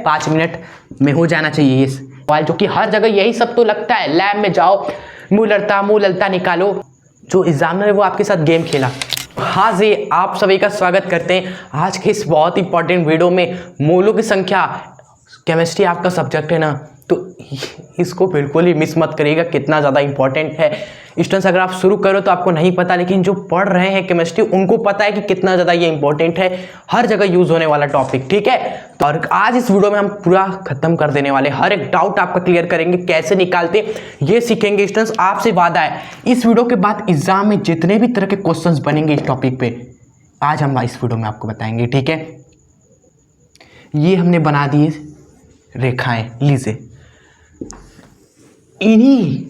5 minute में हो जाना चाहिए ये सवाल, जो कि हर जगह यही सब तो लगता है। लैब में जाओ, मुँह ललता निकालो, जो एग्जामिनर है वो आपके साथ गेम खेला। हाँ जी, आप सभी का स्वागत करते हैं आज के इस बहुत इंपॉर्टेंट वीडियो में। मोलों की संख्या, केमिस्ट्री आपका सब्जेक्ट है ना, तो इसको बिल्कुल ही मिस मत करिएगा, कितना ज़्यादा इंपॉर्टेंट है। स्टूडेंट्स अगर आप शुरू करो तो आपको नहीं पता, लेकिन जो पढ़ रहे हैं केमिस्ट्री उनको पता है कि कितना ज़्यादा ये इंपॉर्टेंट है, हर जगह यूज़ होने वाला टॉपिक, ठीक है। और आज इस वीडियो में हम पूरा खत्म कर देने वाले, हर एक डाउट आपका क्लियर करेंगे, कैसे निकालते ये सीखेंगे। स्टूडेंट्स आपसे वादा है, इस वीडियो के बाद एग्जाम में जितने भी तरह के क्वेश्चन बनेंगे इस टॉपिक पे, आज हम इस वीडियो में आपको बताएंगे, ठीक है। ये हमने बना दिए रेखाएं, लीजिए इन्हीं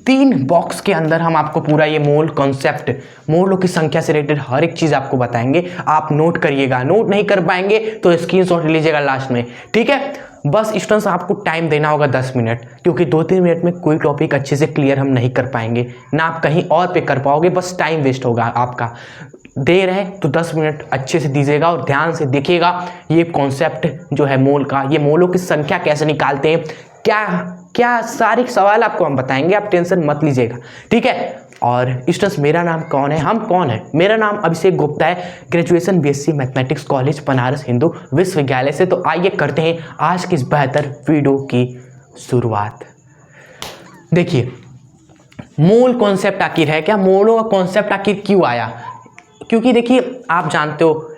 3 बॉक्स के अंदर हम आपको पूरा ये मोल कॉन्सेप्ट, मोलों की संख्या से रिलेटेड हर एक चीज़ आपको बताएंगे। आप नोट करिएगा, नोट नहीं कर पाएंगे तो स्क्रीनशॉट लीजिएगा लास्ट में, ठीक है। बस स्टूडेंट्स आपको टाइम देना होगा 10 मिनट, क्योंकि 2-3 मिनट में कोई टॉपिक अच्छे से क्लियर हम नहीं कर पाएंगे, ना आप कहीं और पे कर पाओगे, बस टाइम वेस्ट होगा आपका। दे रहे तो 10 मिनट अच्छे से दीजिएगा और ध्यान से देखिएगा ये कॉन्सेप्ट जो है मोल का, ये मोलों की संख्या कैसे निकालते हैं, क्या सारे सवाल आपको हम बताएंगे, आप टेंशन मत लीजिएगा, ठीक है। और स्टूडेंट्स मेरा नाम कौन है, हम कौन है, मेरा नाम अभिषेक गुप्ता है, graduation BSc mathematics college Banaras Hindu विश्वविद्यालय से। तो आइए करते हैं आज की इस बेहतर वीडियो की शुरुआत। देखिए मोल कॉन्सेप्ट आखिर है क्या, मोलों का कॉन्सेप्ट आखिर क्यों आया, क्योंकि देखिए आप जानते हो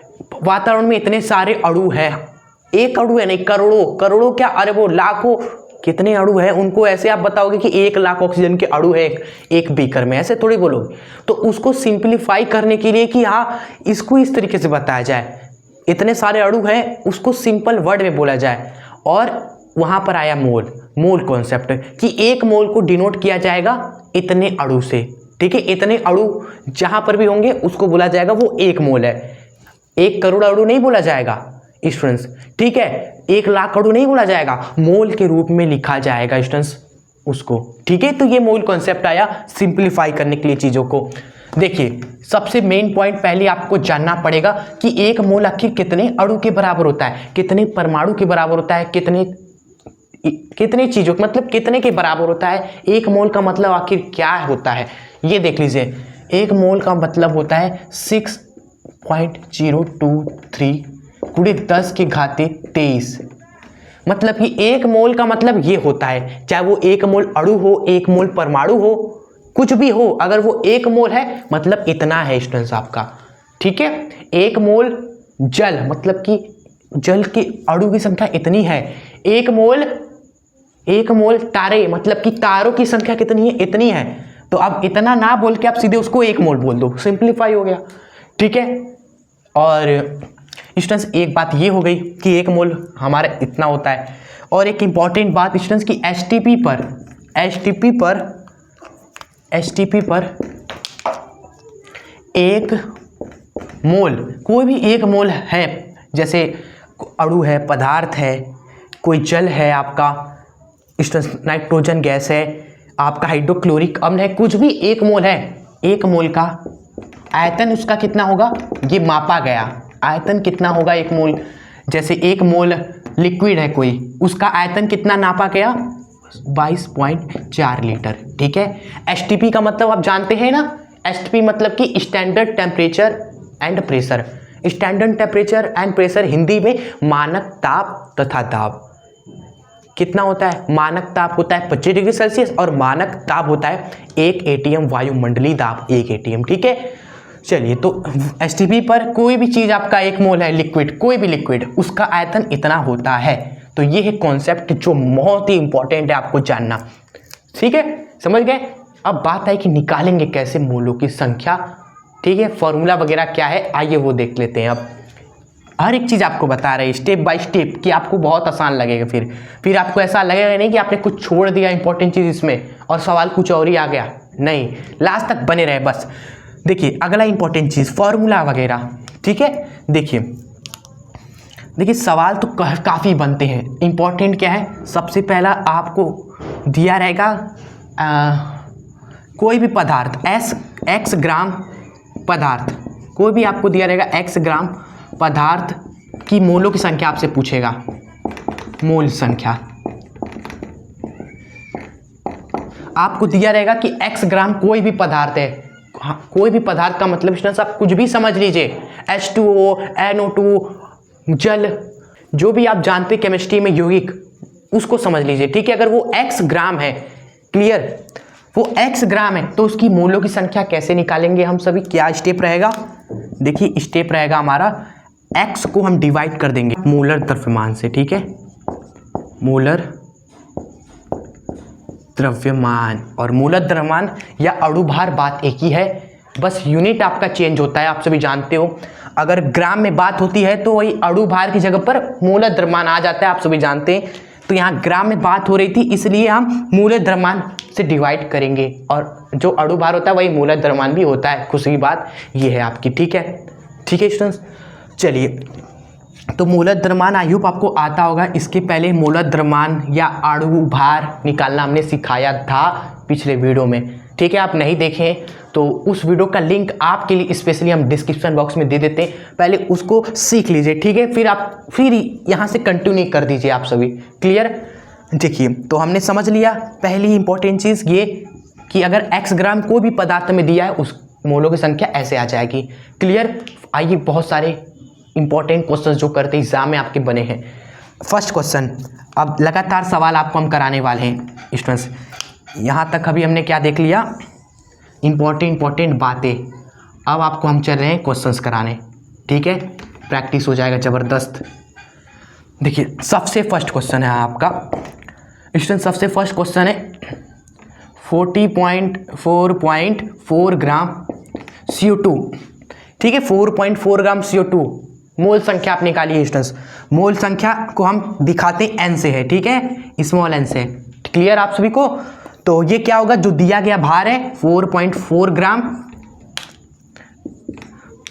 वातावरण में इतने सारे अणु हैं, एक अणु है नहीं, करोड़ों क्या अरबों लाखों कितने अणु हैं, उनको ऐसे आप बताओगे कि 1 लाख ऑक्सीजन के अणु है एक बीकर में, ऐसे थोड़ी बोलोगे। तो उसको सिंप्लीफाई करने के लिए कि हाँ इसको इस तरीके से बताया जाए, इतने सारे अणु हैं उसको सिंपल वर्ड में बोला जाए, और वहाँ पर आया मोल कॉन्सेप्ट कि 1 मोल को डिनोट किया जाएगा इतने अणु से, ठीक है। इतने अणु जहाँ पर भी होंगे उसको बोला जाएगा वो 1 मोल है। 1 करोड़ अणु नहीं बोला जाएगा स्टूडेंट्स, ठीक है। 1 लाख अणु नहीं बोला जाएगा, मोल के रूप में लिखा जाएगा स्टूडेंट्स उसको, ठीक है। तो ये मोल कॉन्सेप्ट आया सिंप्लीफाई करने के लिए चीज़ों को। देखिए सबसे मेन पॉइंट पहले आपको जानना पड़ेगा कि 1 मोल आखिर कितने अणु के बराबर होता है, कितने परमाणु के बराबर होता है, कितने चीज़ों मतलब कितने के बराबर होता है। 1 मोल का मतलब आखिर क्या होता है ये देख लीजिए। 1 मोल का मतलब होता है 6.023 × 10⁻23, मतलब कि 1 मोल का मतलब ये होता है, चाहे वो 1 मोल अणु हो, 1 मोल परमाणु हो, कुछ भी हो, अगर वो 1 मोल है मतलब इतना है स्टूडेंट्स आपका, ठीक है। 1 मोल जल मतलब कि जल के अणु की संख्या इतनी है। 1 मोल तारे मतलब कि तारों की संख्या कितनी है, इतनी है। तो अब इतना ना बोल के आप सीधे उसको 1 मोल बोल दो, सिंप्लीफाई हो गया, ठीक है। और स्टूडेंट्स एक बात ये हो गई कि 1 मोल हमारा इतना होता है। और एक इंपॉर्टेंट बात स्टूडेंट्स की एसटीपी पर 1 मोल, कोई भी 1 मोल है, जैसे अणु है, पदार्थ है, कोई जल है आपका स्टूडेंट्स, नाइट्रोजन गैस है आपका, हाइड्रोक्लोरिक अम्ल है, कुछ भी 1 मोल है। 1 मोल का आयतन उसका कितना होगा ये मापा गया, आयतन कितना होगा 1 मोल, जैसे 1 मोल लिक्विड है कोई, उसका आयतन कितना नापा गया 22.4 लीटर, ठीक है। एसटीपी का मतलब आप जानते हैं ना, एसटीपी मतलब कि standard temperature and pressure. Standard temperature and pressure Hindi में मानक ताप तथा दाब। कितना होता है, मानक ताप होता है 25 डिग्री सेल्सियस और मानक ताप होता है 1 ATM, वायुमंडलीय दाब 1 ATM, ठीक है। चलिए तो एसटीपी पर कोई भी चीज़ आपका 1 मोल है, लिक्विड, कोई भी लिक्विड, उसका आयतन इतना होता है। तो ये है कॉन्सेप्ट जो बहुत ही इंपॉर्टेंट है आपको जानना, ठीक है, समझ गए। अब बात है कि निकालेंगे कैसे मोलों की संख्या, ठीक है, फॉर्मूला वगैरह क्या है, आइए वो देख लेते हैं। अब हर एक चीज़ आपको बता रहे हैं स्टेप बाय स्टेप कि आपको बहुत आसान लगेगा, फिर आपको ऐसा लगेगा नहीं कि आपने कुछ छोड़ दिया इंपॉर्टेंट चीज़ इसमें और सवाल कुछ और ही आ गया, नहीं, लास्ट तक बने रहे बस। देखिए अगला इंपॉर्टेंट चीज़ फॉर्मूला वगैरह, ठीक है। देखिए सवाल तो काफ़ी बनते हैं, इंपॉर्टेंट क्या है, सबसे पहला आपको दिया रहेगा कोई भी पदार्थ x ग्राम पदार्थ, कोई भी आपको दिया रहेगा x ग्राम पदार्थ की मोलों की संख्या आपसे पूछेगा, मोल संख्या। आपको दिया रहेगा कि x ग्राम कोई भी पदार्थ है, कोई भी पदार्थ का मतलब स्टूडेंट्स आप कुछ भी समझ लीजिए, H2O, NO2, जल, जो भी आप जानते हैं केमिस्ट्री में यौगिक, उसको समझ लीजिए, ठीक है। अगर वो x ग्राम है, क्लियर, वो x ग्राम है, तो उसकी मोलों की संख्या कैसे निकालेंगे हम सभी, क्या स्टेप रहेगा, देखिए स्टेप रहेगा हमारा, x को हम डिवाइड कर देंगे मोलर द्रव्यमान से, ठीक है, मोलर द्रव्यमान। और मोलर द्रव्यमान या अणुभार बात एक ही है, बस यूनिट आपका चेंज होता है, आप सभी जानते हो। अगर ग्राम में बात होती है तो वही अणुभार की जगह पर मोलर द्रव्यमान आ जाता है, आप सभी जानते हैं। तो यहाँ ग्राम में बात हो रही थी, इसलिए हम मोलर द्रव्यमान से डिवाइड करेंगे, और जो अणुभार होता है वही मोलर द्रव्यमान भी होता है। खुशी की बात ये है आपकी, ठीक है, ठीक है स्टूडेंट्स। चलिए, तो मोलर द्रव्यमान आई होप आपको आता होगा। इसके पहले मोलर द्रव्यमान या अणुभार निकालना हमने सिखाया था पिछले वीडियो में, ठीक है। आप नहीं देखें तो उस वीडियो का लिंक आपके लिए स्पेशली हम डिस्क्रिप्शन बॉक्स में दे देते हैं, पहले उसको सीख लीजिए, ठीक है, फिर यहाँ से कंटिन्यू कर दीजिए आप सभी, क्लियर। देखिए, तो हमने समझ लिया पहली इंपॉर्टेंट चीज़ ये कि अगर x ग्राम कोई भी पदार्थ में दिया है, उस मोलों की संख्या ऐसे आ जाएगी, क्लियर। आइए, बहुत सारे इंपॉर्टेंट क्वेश्चन जो करते एग्जाम में आपके बने हैं। फर्स्ट क्वेश्चन, अब लगातार सवाल आपको हम कराने वाले हैं स्टूडेंट्स। यहाँ तक अभी हमने क्या देख लिया, इंपॉर्टेंट बातें। अब आपको हम चल रहे हैं क्वेश्चंस कराने, ठीक है, प्रैक्टिस हो जाएगा ज़बरदस्त। देखिए, सबसे फर्स्ट क्वेश्चन है आपका स्टूडेंट, सबसे फर्स्ट क्वेश्चन है 40.4 ग्राम CO2, ठीक है, 4.4 ग्राम CO2 मोल संख्या आप निकालिए स्टूडेंट्स। मोल संख्या को हम दिखाते हैं n से है, ठीक है, स्मॉल n से, क्लियर आप सभी को। तो ये क्या होगा, जो दिया गया भार है 4.4 ग्राम,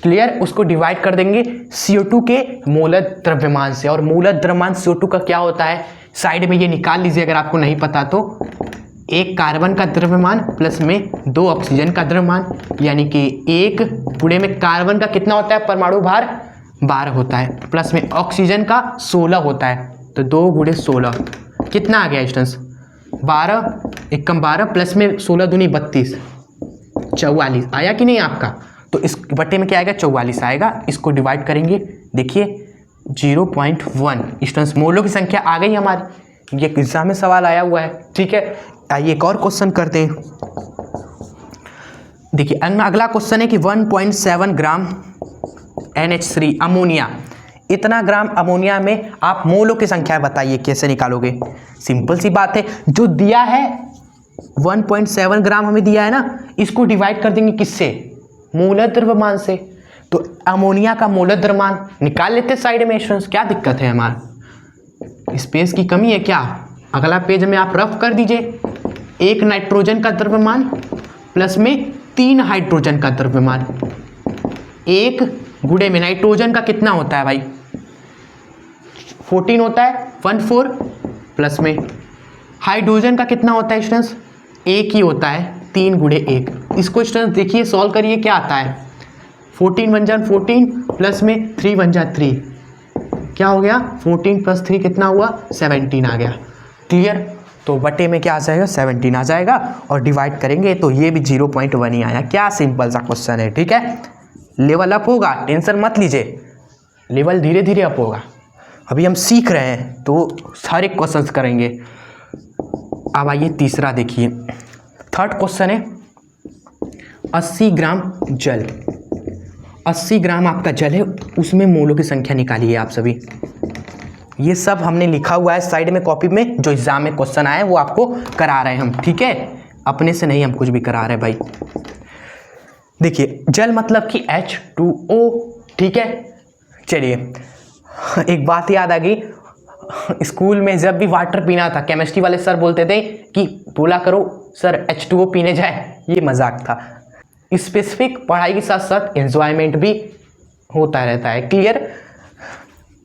क्लियर, उसको डिवाइड कर देंगे CO2 के मोलर द्रव्यमान से। और मोलर द्रव्यमान CO2 का क्या होता है, साइड में ये निकाल लीजिए अगर आपको नहीं पता तो, एक कार्बन का द्रव्यमान प्लस में 2 ऑक्सीजन का द्रव्यमान, यानी कि एक गुणे में कार्बन का कितना होता है परमाणु भार 12 होता है, प्लस में ऑक्सीजन का 16 होता है, तो 2 गुणे 16 कितना आ गया स्टूडेंट्स, 12 एकम 12 प्लस में 16 दूनी 32, 44 आया कि नहीं आपका। तो इस बट्टे में क्या आएगा, 44 आएगा। इसको डिवाइड करेंगे, देखिए 0.1 स्टूडेंट्स, मोलों की संख्या आ गई हमारी, ये एग्जाम में सवाल आया हुआ है, ठीक है। आइए एक और क्वेश्चन करते हैं। देखिए, अगला क्वेश्चन है कि 1.7 ग्राम NH3 अमोनिया, इतना ग्राम अमोनिया में आप मोलों की संख्या बताइए, कैसे निकालोगे। सिंपल सी बात है, जो दिया है 1.7 ग्राम हमें दिया है ना, इसको डिवाइड कर देंगे किससे, मोलर द्रव्यमान से। तो अमोनिया का मोलर द्रव्यमान निकाल लेते साइड में स्टूडेंट्स, क्या दिक्कत है, हमारा स्पेस की कमी है क्या। अगला पेज में आप रफ कर दीजिए, 1 नाइट्रोजन का द्रव्यमान प्लस में 3 हाइड्रोजन का द्रव्यमान, 1 गुणे में नाइट्रोजन का कितना होता है भाई 14 होता है, 14 प्लस में हाइड्रोजन का कितना होता है स्टूडेंट्स, 1 ही होता है, 3 गुणे 1। इसको स्टूडेंट्स देखिए सॉल्व करिए, क्या आता है, 14 वन जा 14 प्लस में 3 वन जा 3, क्या हो गया 14 प्लस 3 कितना हुआ 17 आ गया, क्लियर। तो बटे में क्या आ जाएगा 17 आ जाएगा, और डिवाइड करेंगे तो ये भी 0.1 ही आया। क्या सिंपल सा क्वेश्चन है, ठीक है। लेवल अप होगा, टेंशन मत लीजिए, लेवल धीरे धीरे अप होगा, अभी हम सीख रहे हैं तो सारे क्वेश्चंस करेंगे। अब आइए तीसरा देखिए, थर्ड क्वेश्चन है 80 ग्राम जल, 80 ग्राम आपका जल है, उसमें मोलों की संख्या निकालिए आप सभी। ये सब हमने लिखा हुआ है साइड में कॉपी में, जो एग्जाम में क्वेश्चन आए वो आपको करा रहे हैं हम, ठीक है, अपने से नहीं हम कुछ भी करा रहे भाई। देखिए, जल मतलब कि H2O, ठीक है। चलिए, एक बात याद आ गई, स्कूल में जब भी वाटर पीना था, केमिस्ट्री वाले सर बोलते थे कि बोला करो सर H2O पीने जाए, ये मजाक था। स्पेसिफिक पढ़ाई के साथ साथ एंजॉयमेंट भी होता रहता है, क्लियर।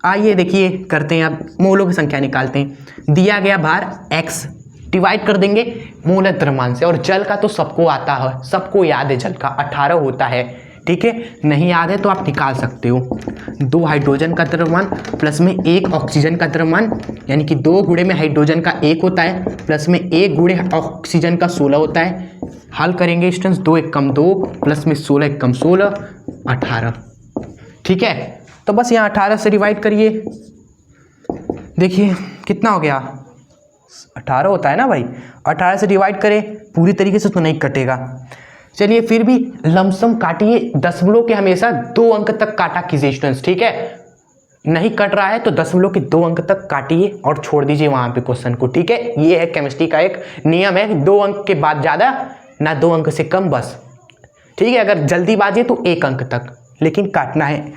आइए देखिए करते हैं, अब मोलों की संख्या निकालते हैं। दिया गया भार x डिवाइड कर देंगे मोलर द्रव्यमान से, और जल का तो सबको आता है, सबको याद है जल का 18 होता है, ठीक है, नहीं याद है तो आप निकाल सकते हो। 2 हाइड्रोजन का द्रव्यमान प्लस में 1 ऑक्सीजन का द्रव्यमान, यानी कि 2 गुणे में हाइड्रोजन का 1 होता है प्लस में 1 गुणे ऑक्सीजन का 16 होता है। हल करेंगे स्टूडेंट्स, 2 × 1 = 2 प्लस में 16 × 1 = 16, 18। ठीक है, तो बस यहाँ 18 से डिवाइड करिए, देखिए कितना हो गया, 18 होता है ना भाई। 18 से डिवाइड करें, पूरी तरीके से तो नहीं कटेगा, चलिए फिर भी लमसम काटिए। दशमलव के हमेशा 2 अंक तक काटा कीजिए स्टूडेंट्स, ठीक है। नहीं कट रहा है तो दशमलव के 2 अंक तक काटिए और छोड़ दीजिए वहां पे क्वेश्चन को, ठीक है। ये है केमिस्ट्री का एक नियम है, 2 अंक के बाद ज़्यादा ना 2 अंक से कम, बस, ठीक है। अगर जल्दीबाजी है तो 1 अंक तक, लेकिन काटना है।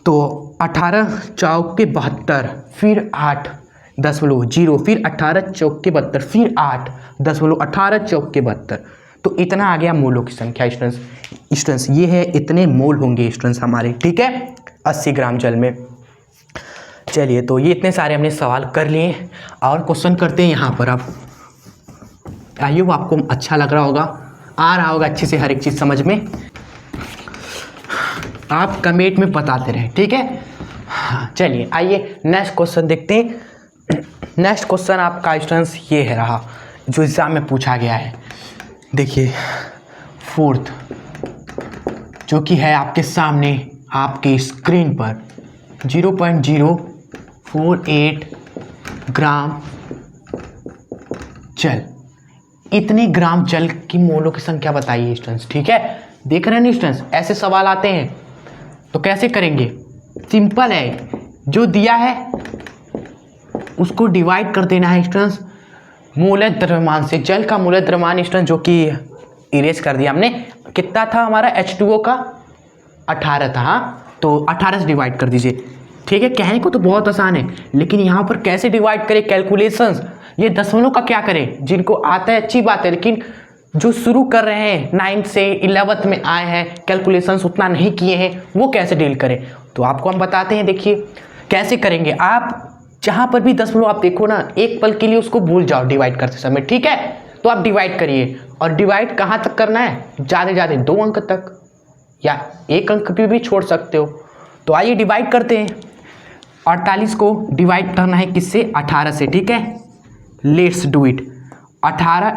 तो 18 चौक के 72, फिर 8.0, फिर 18 चौक के 72, फिर 8.18 चौक के 72, तो इतना आ गया मोलों की संख्या स्टूडेंट्स। ये है, इतने मोल होंगे स्टूडेंट्स हमारे, ठीक है, 80 ग्राम जल में। चलिए, तो ये इतने सारे हमने सवाल कर लिए और क्वेश्चन करते हैं यहाँ पर। अब आई होप आपको अच्छा लग रहा होगा, आ रहा होगा अच्छे से हर एक चीज़ समझ में। आप कमेंट में बताते रहें, ठीक है। हाँ, चलिए आइए नेक्स्ट क्वेश्चन देखते हैं। नेक्स्ट क्वेश्चन आपका स्टूडेंट्स ये है रहा जो एग्जाम में पूछा गया है। देखिए 4th, जो कि है आपके सामने आपके स्क्रीन पर, 0.048 ग्राम जल। इतने ग्राम जल की मोलों की संख्या बताइए स्टूडेंट्स, ठीक है। देख रहे हैं स्टूडेंट्स, ऐसे सवाल आते हैं तो कैसे करेंगे, सिंपल है, जो दिया है उसको डिवाइड कर देना है स्टूडेंट्स मूलत द्रव्यमान से। जल का मूलत द्रव्यमान स्टूडेंट्स जो कि इरेज कर दिया हमने, कितना था हमारा H2O का, 18 था। हाँ, तो 18 से डिवाइड कर दीजिए, ठीक है। कहने को तो बहुत आसान है, लेकिन यहाँ पर कैसे डिवाइड करें, कैलकुलेशंस, ये दशमलव का क्या करें। जिनको आता है अच्छी बात है, लेकिन जो शुरू कर रहे हैं 9th से 11th में आए हैं, कैलकुलेशंस उतना नहीं किए हैं, वो कैसे डील करें, तो आपको हम बताते हैं। देखिए कैसे करेंगे। आप जहाँ पर भी दशमलव आप देखो ना, एक पल के लिए उसको भूल जाओ डिवाइड करते समय, ठीक है। तो आप डिवाइड करिए, और डिवाइड कहाँ तक करना है, ज़्यादा से ज़्यादा 2 अंक तक, या 1 अंक पे भी छोड़ सकते हो। तो आइए डिवाइड करते हैं। 48 को डिवाइड करना है किससे, 18 से, ठीक है। Let's do it. 18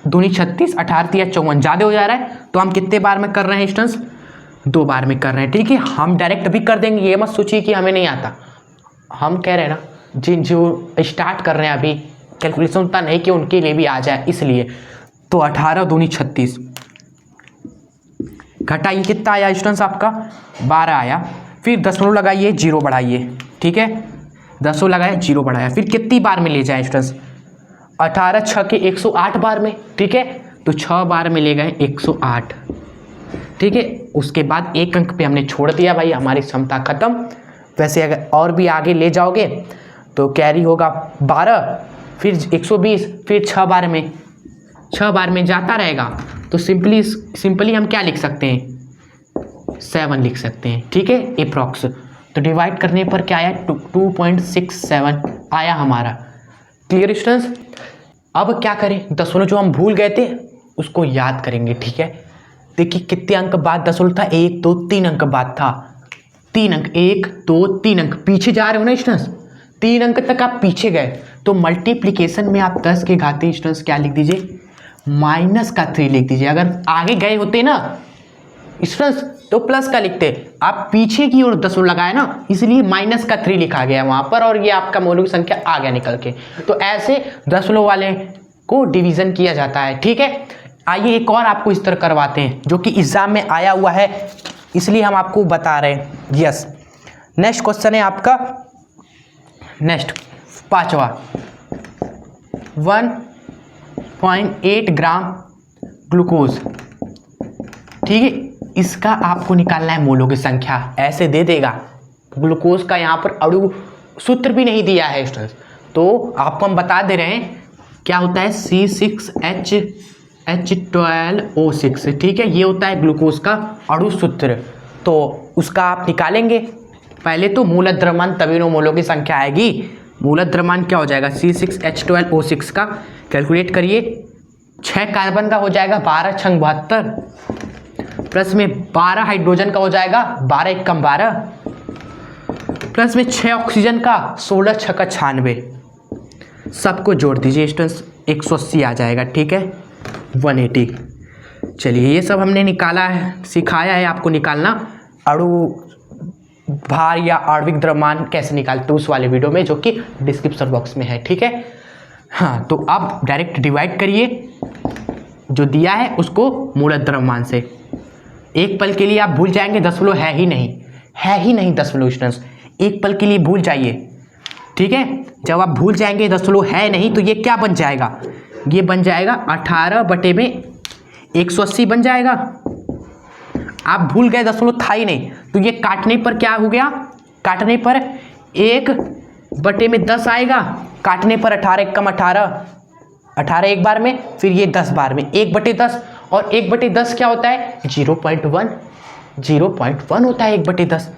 दूनी 36, 18 तिया 54, ज़्यादा हो जा रहा है, तो हम कितने बार में कर रहे हैं स्टूडेंट्स, 2 बार में कर रहे हैं, ठीक है। हम डायरेक्ट भी कर देंगे, ये मत सोचिए कि हमें नहीं आता। हम कह रहे हैं ना, जो स्टार्ट कर रहे हैं अभी, कैलकुलेशन उतना नहीं कि उनके लिए भी आ जाए, इसलिए। तो 18 दूनी 36, घटाइए कितना आया स्टूडेंट्स आपका, 12 आया। फिर दशमलव लगाइए, 0 बढ़ाइए, ठीक है। दशमलव लगाया, 0 बढ़ाया, फिर कितनी बार में ले जाए स्टूडेंट्स, 18 6 के 108 बार में, ठीक है। तो 6 बार में ले गए 108, ठीक है। उसके बाद 1 अंक पे हमने छोड़ दिया भाई, हमारी क्षमता खत्म। वैसे अगर और भी आगे ले जाओगे तो कैरी होगा 12, फिर 120, फिर 6 बार में जाता रहेगा। तो सिंपली हम क्या लिख सकते हैं, 7 लिख सकते हैं, ठीक है, एप्रॉक्स। तो डिवाइड करने पर क्या आया, 2.67 आया हमारा। Clear students. अब क्या करें, दशमलव जो हम भूल गए थे उसको याद करेंगे, ठीक है। देखिए कितने अंक बाद दशमलव था, 1 2 3 अंक बाद था, 3 अंक, 1 2 3 अंक पीछे जा रहे हो ना स्टूडेंट्स, 3 अंक तक आप पीछे गए। तो मल्टीप्लीकेशन में आप 10 के घाती स्टूडेंट्स क्या लिख दीजिए, -3 लिख दीजिए। अगर आगे गए होते ना स्टूडेंट्स तो प्लस का लिखते, आप पीछे की ओर दशमलव लगाए ना, इसलिए -3 लिखा गया वहां पर, और ये आपका मोलों की संख्या आ गया निकल के। तो ऐसे दशमलव वाले को डिवीजन किया जाता है, ठीक है। आइए एक और आपको इस तरह करवाते हैं जो कि एग्जाम में आया हुआ है, इसलिए हम आपको बता रहे हैं। यस, नेक्स्ट क्वेश्चन है आपका, नेक्स्ट 5वां, 1.8 ग्राम ग्लूकोज, ठीक है। इसका आपको निकालना है मोलों की संख्या। ऐसे दे देगा, ग्लूकोज का यहाँ पर अणु सूत्र भी नहीं दिया है स्टूडेंट्स, तो आपको हम बता दे रहे हैं क्या होता है, C6H12O6, ठीक है। ये होता है ग्लूकोज का अणु सूत्र, तो उसका आप निकालेंगे। पहले तो मूलत द्रव्यमान, तभी नो मोलों की संख्या आएगी। मूलत द्रव्यमान क्या हो जाएगा, C6H12O6 का कैलकुलेट करिए, 6 कार्बन का हो जाएगा 12 × 72, प्लस में 12 हाइड्रोजन का हो जाएगा, 12 एक कम 12, प्लस में 6 ऑक्सीजन का, 16 छक्का 96, सबको जोड़ दीजिए स्टूडेंट्स 180 आ जाएगा, ठीक है 180। चलिए ये सब हमने निकाला है, सिखाया है आपको निकालना अणु भार या आणविक द्रव्यमान कैसे निकालते उस वाले वीडियो में, जो कि डिस्क्रिप्शन बॉक्स में है, ठीक है। हाँ तो आप डायरेक्ट डिवाइड करिए, जो दिया है उसको मूलत द्रव्यमान से। एक पल के लिए आप भूल जाएंगे दशमलव है ही नहीं दशमलव स्टूडेंट्स, एक पल के लिए भूल जाइए, ठीक है। जब आप भूल जाएंगे दशमलव है नहीं तो ये क्या बन जाएगा, ये बन जाएगा 18/180 बन जाएगा। आप भूल गए दशमलव था ही नहीं तो ये काटने पर क्या हो गया, काटने पर 1/10 आएगा, काटने पर 18 एक कम 18, 18 एक बार में, फिर ये 10 बार में 1/10, और 1/10 क्या होता है 0.1 होता है 1/10,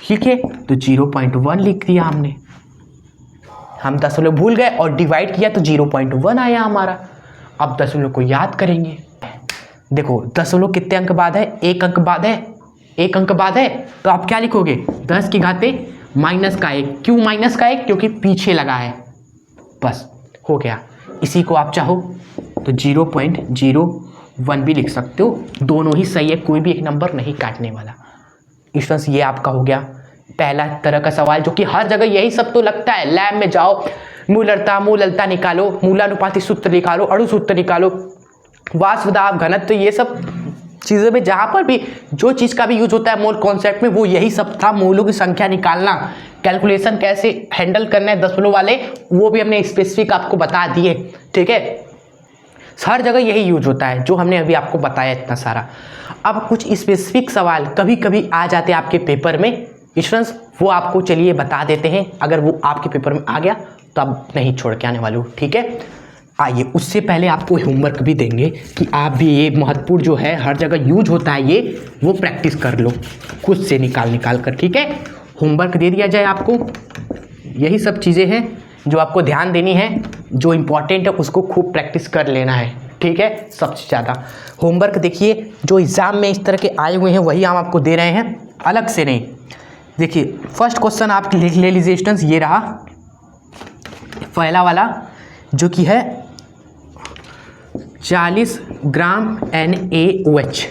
ठीक है। तो 0.1 लिख दिया हमने, हम दशमलव भूल गए और डिवाइड किया तो 0.1 आया हमारा। अब दशमलव को याद करेंगे, देखो दशमलव कितने अंक बाद है, एक अंक बाद है, एक अंक बाद है, तो आप क्या लिखोगे 10 की घाते -1। क्यों -1? क्योंकि पीछे लगा है, बस हो गया। इसी को आप चाहो तो 0.01 भी लिख सकते हो, दोनों ही सही है, कोई भी एक नंबर नहीं काटने वाला। स्टूडेंट्स ये आपका हो गया पहला तरह का सवाल, जो कि हर जगह यही सब तो लगता है। लैब में जाओ मूललता निकालो, मूलानुपाती सूत्र निकालो, अणु सूत्र निकालो, वाष्प दाब घनत्व, ये सब चीज़ों में जहाँ पर भी जो चीज़ का भी यूज होता है मोल कॉन्सेप्ट में, वो यही सब था। मोलों की संख्या निकालना, कैलकुलेशन कैसे हैंडल करना है दशमलव वाले, वो भी हमने स्पेसिफिक आपको बता दिए, ठीक है। हर जगह यही यूज होता है जो हमने अभी आपको बताया इतना सारा। अब कुछ स्पेसिफिक सवाल कभी कभी आ जाते हैं आपके पेपर में स्टूडेंट्स, वो आपको चलिए बता देते हैं। अगर वो आपके पेपर में आ गया तो अब नहीं छोड़ के आने वाले हो, ठीक है। आइए उससे पहले आपको होमवर्क भी देंगे कि आप भी ये महत्वपूर्ण जो है हर जगह यूज होता है ये, वो प्रैक्टिस कर लो खुद से निकाल कर, ठीक है। होमवर्क दे दिया जाए आपको, यही सब चीज़ें हैं जो आपको ध्यान देनी है, जो इम्पोर्टेंट है उसको खूब प्रैक्टिस कर लेना है, ठीक है। सबसे ज़्यादा होमवर्क देखिए, जो एग्ज़ाम में इस तरह के आए हुए हैं वही हम आपको दे रहे हैं, अलग से नहीं। देखिए फर्स्ट क्वेश्चन आप लिख ले लीजिए स्टूडेंट्स, ये रहा पहला वाला, जो कि है 40 ग्राम NaOH,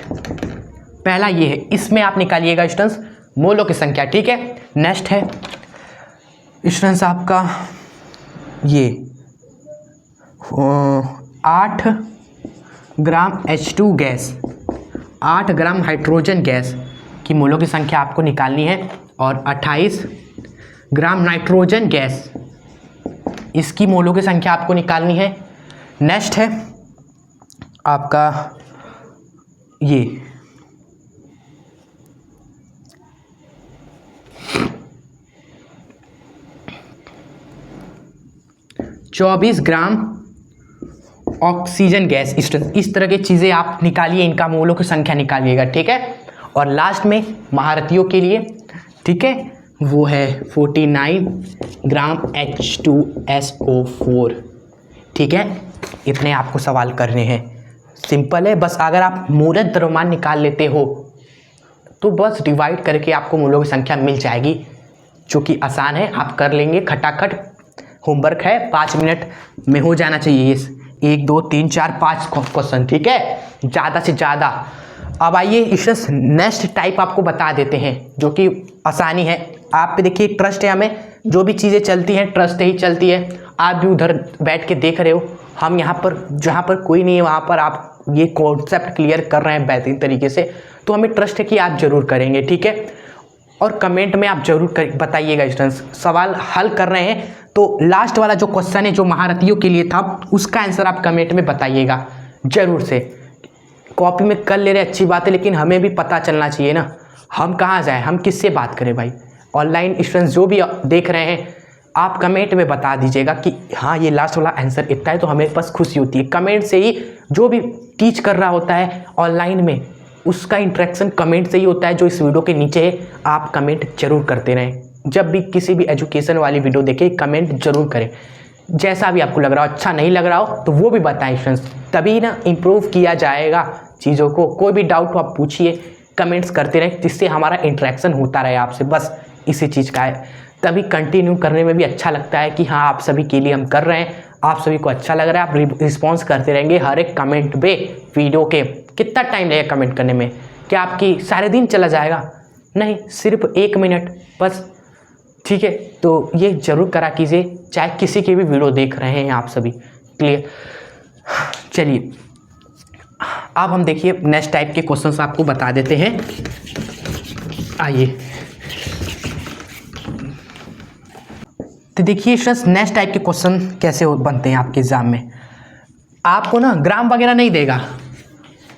पहला ये है। इसमें आप निकालिएगा स्टूडेंट्स मोलों की संख्या, ठीक है। नेक्स्ट है स्टूडेंट्स आपका ये 8 ग्राम H2 gas, 8 gram hydrogen gas की मोलों की संख्या आपको निकालनी है, और 28 ग्राम नाइट्रोजन गैस, इसकी मोलों की संख्या आपको निकालनी है। नेक्स्ट है आपका ये 24 ग्राम ऑक्सीजन गैस। इस तरह की चीज़ें आप निकालिए, इनका मोलों की संख्या निकालिएगा, ठीक है। और लास्ट में महारथियों के लिए, ठीक है, वो है 49 ग्राम H2SO4, ठीक है। इतने आपको सवाल करने हैं, सिंपल है। बस अगर आप मूलत द्रव्यमान निकाल लेते हो तो बस डिवाइड करके आपको मोलों की संख्या मिल जाएगी, जो कि आसान है, आप कर लेंगे खटाखट। होमवर्क है 5 मिनट में हो जाना चाहिए, 1 2 3 4 5 क्वेश्चन, ठीक है, ज़्यादा से ज़्यादा। अब आइए इस नेक्स्ट टाइप आपको बता देते हैं, जो कि आसानी है। आप पे देखिए ट्रस्ट है, हमें जो भी चीज़ें चलती हैं ट्रस्ट ही चलती है। आप भी उधर बैठ के देख रहे हो, हम यहाँ पर जहाँ पर कोई नहीं है वहाँ पर आप ये कॉन्सेप्ट क्लियर कर रहे हैं बेहतरीन तरीके से, तो हमें ट्रस्ट है कि आप ज़रूर करेंगे, ठीक है। और कमेंट में आप ज़रूर बताइएगा स्टूडेंट्स, सवाल हल कर रहे हैं तो लास्ट वाला जो क्वेश्चन है जो महारथियों के लिए था, उसका आंसर आप कमेंट में बताइएगा ज़रूर से। कॉपी में कर ले रहे अच्छी बात है, लेकिन हमें भी पता चलना चाहिए ना, हम कहाँ जाएँ, हम किससे बात करें भाई। ऑनलाइन स्टूडेंट्स जो भी देख रहे हैं, आप कमेंट में बता दीजिएगा कि हाँ ये लास्ट वाला आंसर इतना है, तो हमें बस खुशी होती है। कमेंट से ही जो भी टीच कर रहा होता है ऑनलाइन में, उसका इंटरेक्शन कमेंट से ही होता है, जो इस वीडियो के नीचे है। आप कमेंट जरूर करते रहें, जब भी किसी भी एजुकेशन वाली वीडियो देखें कमेंट जरूर करें। जैसा भी आपको लग रहा हो, अच्छा नहीं लग रहा हो तो वो भी बताएं फ्रेंड्स, तभी ना इम्प्रूव किया जाएगा चीज़ों को। कोई भी डाउट हो आप पूछिए, कमेंट्स करते रहें, जिससे हमारा इंटरेक्शन होता रहे आपसे, बस इसी चीज़ का है। तभी कंटिन्यू करने में भी अच्छा लगता है कि हाँ आप सभी के लिए हम कर रहे हैं, आप सभी को अच्छा लग रहा है, आप रिस्पॉन्स करते रहेंगे हर एक कमेंट पे वीडियो के। कितना टाइम लगेगा कमेंट करने में? क्या आपकी सारे दिन चला जाएगा? नहीं, सिर्फ 1 मिनट बस, ठीक है। तो ये ज़रूर करा कीजिए, चाहे किसी की भी वीडियो देख रहे हैं आप सभी। क्लियर? चलिए अब हम देखिए नेक्स्ट टाइप के क्वेश्चंस आपको बता देते हैं। आइए तो देखिए स्टूडेंट्स, नेक्स्ट टाइप के क्वेश्चन कैसे बनते हैं आपके एग्जाम में। आपको ना ग्राम वगैरह नहीं देगा,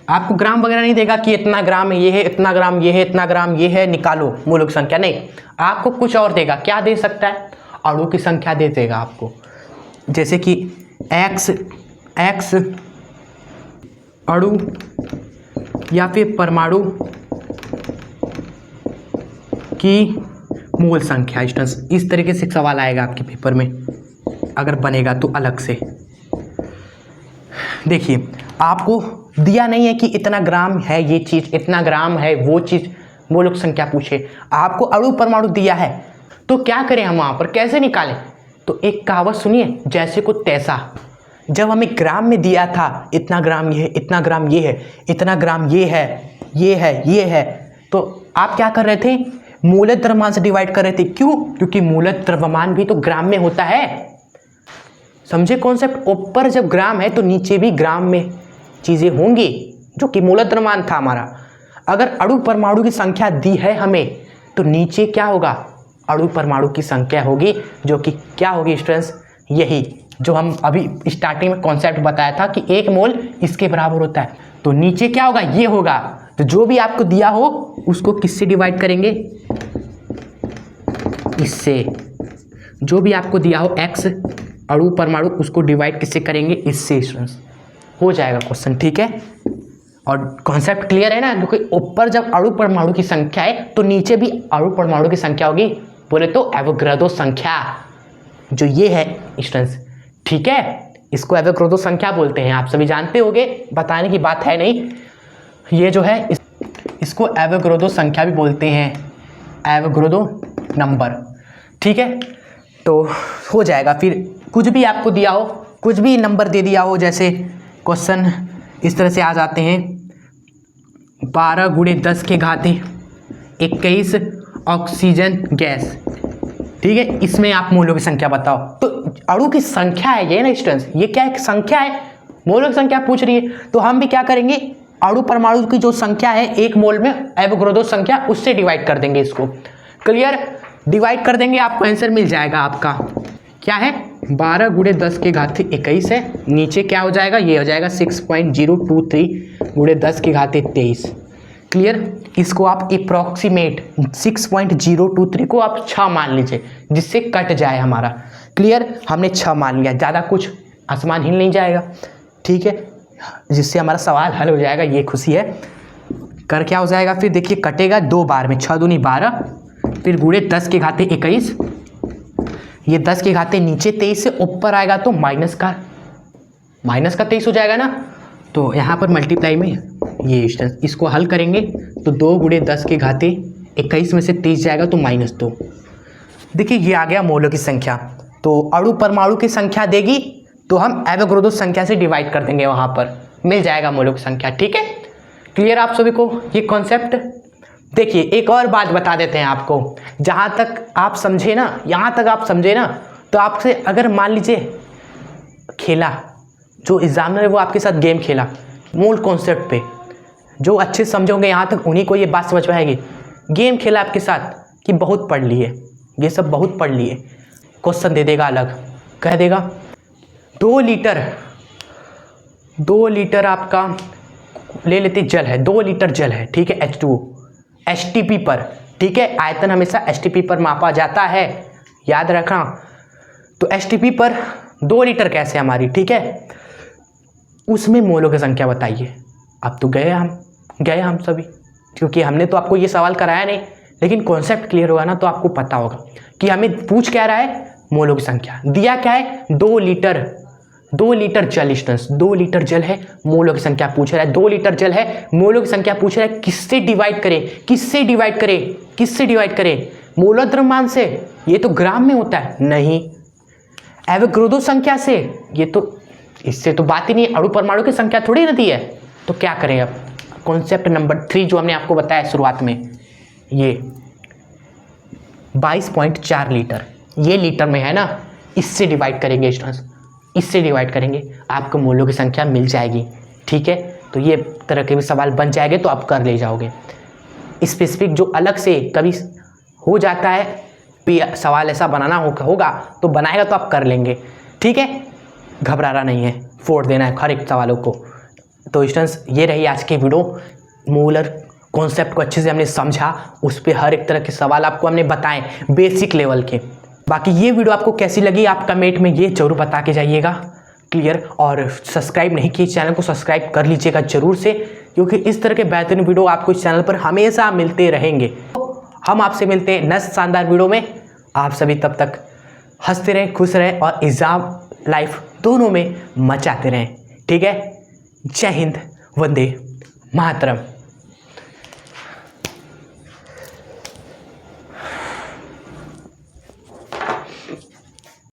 आपको ग्राम वगैरह नहीं देगा कि इतना ग्राम ये है, इतना ग्राम ये है, इतना ग्राम ये है, निकालो मूलक संख्या। नहीं, आपको कुछ और देगा। क्या दे सकता है? अणु की संख्या दे देगा आपको, जैसे कि x अणु या फिर परमाणु की मूल संख्या। स्टूडेंट्स, इस तरीके से सवाल आएगा आपके पेपर में, अगर बनेगा तो अलग से। देखिए आपको दिया नहीं है कि इतना ग्राम है ये चीज़, इतना ग्राम है वो चीज़, मूलक संख्या पूछे। आपको अणु परमाणु दिया है, तो क्या करें हम वहाँ पर, कैसे निकालें? तो एक कहावत सुनिए, जैसे को तैसा। जब हमें ग्राम में दिया था इतना ग्राम ये है, इतना ग्राम ये है, इतना ग्राम ये है, ये है, ये है, तो आप क्या कर रहे थे? मूलत द्रव्यमान से डिवाइड कर रहे थे। क्यों? क्योंकि मूलत द्रव्यमान भी तो ग्राम में होता है। समझे कॉन्सेप्ट? ऊपर जब ग्राम है तो नीचे भी ग्राम में चीज़ें होंगी, जो कि मूलत द्रव्यमान था हमारा। अगर अणु परमाणु की संख्या दी है हमें, तो नीचे क्या होगा? अणु परमाणु की संख्या होगी, जो कि क्या होगी स्टूडेंट्स? यही जो हम अभी स्टार्टिंग में कॉन्सेप्ट बताया था कि 1 मोल इसके बराबर होता है। तो नीचे क्या होगा? ये होगा। तो जो भी आपको दिया हो उसको किससे डिवाइड करेंगे? इससे। जो भी आपको दिया हो x अणु परमाणु, उसको डिवाइड किससे करेंगे? इससे। स्टूडेंट्स हो जाएगा क्वेश्चन, ठीक है। और कॉन्सेप्ट क्लियर है ना? क्योंकि ऊपर जब अणु परमाणु की संख्या है तो नीचे भी अणु परमाणु की संख्या होगी, बोले तो एवोगाड्रो संख्या, जो ये है स्टूडेंट्स, ठीक है। इसको एवोगाड्रो संख्या बोलते हैं, आप सभी जानते होंगे, बताने की बात है नहीं। ये जो है इसको एवोगाड्रो संख्या भी बोलते हैं, एवोगाड्रो नंबर, ठीक है। तो हो जाएगा। फिर कुछ भी आपको दिया हो, कुछ भी नंबर दे दिया हो, जैसे क्वेश्चन इस तरह से आ जाते हैं, 12 × 10 के घाते 21 ऑक्सीजन गैस, ठीक है। इसमें आप मोलों की संख्या बताओ। तो अणु की संख्या है ये ना स्टूडेंट्स, ये क्या एक संख्या है, मोलों की संख्या पूछ रही है। तो हम भी क्या करेंगे? अणु परमाणु की जो संख्या है 1 मोल में, एवोगाड्रो संख्या, उससे डिवाइड कर देंगे इसको। क्लियर? डिवाइड कर देंगे, आपको आंसर मिल जाएगा। आपका क्या है? 12 × 10 के घाते 21 है। नीचे क्या हो जाएगा? ये हो जाएगा 6.023 × 10 के घाते 23। क्लियर? इसको आप अप्रॉक्सीमेट 6.023 को आप 6 मान लीजिए, जिससे कट जाए हमारा। क्लियर? हमने 6 मान लिया, ज़्यादा कुछ आसमान हिल नहीं जाएगा, ठीक है, जिससे हमारा सवाल हल हो जाएगा। ये खुशी है। कर क्या हो जाएगा? फिर देखिए कटेगा 2 बार में, 6 दूनी 12, फिर × 10 के घाते 21, ये 10 के घाते नीचे 23 से ऊपर आएगा तो माइनस का 23 हो जाएगा ना। तो यहाँ पर मल्टीप्लाई में ये इसको हल करेंगे तो 2 × 10 के घाते 21 में से 23 जाएगा तो -2। देखिए ये आ गया मोलों की संख्या। तो अणु परमाणु की संख्या देगी तो हम एवोगाड्रो संख्या से डिवाइड कर देंगे, वहाँ पर मिल जाएगा मोलों की संख्या, ठीक है। क्लियर आप सभी को ये कॉन्सेप्ट? देखिए एक और बात बता देते हैं आपको, जहाँ तक आप समझे ना, यहाँ तक आप समझे ना, तो आपसे अगर मान लीजिए खेला, जो एग्जामिनर है वो आपके साथ गेम खेला मूल कॉन्सेप्ट पे, जो अच्छे समझोगे यहाँ तक उन्हीं को ये बात समझ पाएगी। गेम खेला आपके साथ कि बहुत पढ़ लिए, ये सब बहुत पढ़ लिए, क्वेश्चन दे देगा अलग, कह देगा 2 लीटर आपका ले लेते जल है, 2 लीटर जल है, ठीक है, H2O STP पर, ठीक है। आयतन हमेशा STP पर मापा जाता है, याद रखना। तो STP पर 2 लीटर कैसे हमारी, ठीक है, उसमें मोलों की संख्या बताइए। अब तो गए हम सभी, क्योंकि हमने तो आपको ये सवाल कराया नहीं, लेकिन कॉन्सेप्ट क्लियर होगा ना तो आपको पता होगा कि हमें पूछ क्या रहा है, मोलों की संख्या। दिया क्या है? 2 लीटर 2 लीटर जल इंस्टेंस, 2 लीटर जल है, मोलों की संख्या पूछ रहा है, 2 लीटर जल है, मोलों की संख्या पूछ रहा है, किससे डिवाइड करें, किससे डिवाइड करें, किससे डिवाइड करें, मोलर द्रव्यमान से, ये तो ग्राम में होता है, नहीं, एवोगाड्रो संख्या से, ये तो इससे तो बात ही नहीं, अणु परमाणु की संख्या थोड़ी रहती है, तो क्या करें अब, कॉन्सेप्ट नंबर 3 जो हमने आपको बताया शुरुआत में, ये 22.4 लीटर, ये लीटर में है ना, इससे डिवाइड करेंगे स्टूडेंट्स, इससे डिवाइड करेंगे, आपको मोलों की संख्या मिल जाएगी, ठीक है। तो ये तरह के भी सवाल बन जाएंगे तो आप कर ले जाओगे। स्पेसिफिक जो अलग से कभी हो जाता है सवाल ऐसा बनाना होगा तो बनाएगा तो आप कर लेंगे, ठीक है, घबराना नहीं है, फोड़ देना है हर एक सवालों को। तो स्टूडेंट्स ये रही आज की वीडियो, मोलर कॉन्सेप्ट को अच्छे से हमने समझा, उस पर हर एक तरह के सवाल आपको हमने बताए बेसिक लेवल के। बाकी ये वीडियो आपको कैसी लगी आप कमेंट में ये जरूर बता के जाइएगा, क्लियर। और सब्सक्राइब नहीं किए चैनल को सब्सक्राइब कर लीजिएगा जरूर से, क्योंकि इस तरह के बेहतरीन वीडियो आपको इस चैनल पर हमेशा मिलते रहेंगे। हम आपसे मिलते हैं नेक्स्ट शानदार वीडियो में। आप सभी तब तक हंसते रहें, खुश रहें और एग्जाम लाइफ दोनों में मचाते रहें, ठीक है। जय हिंद, वंदे मातरम।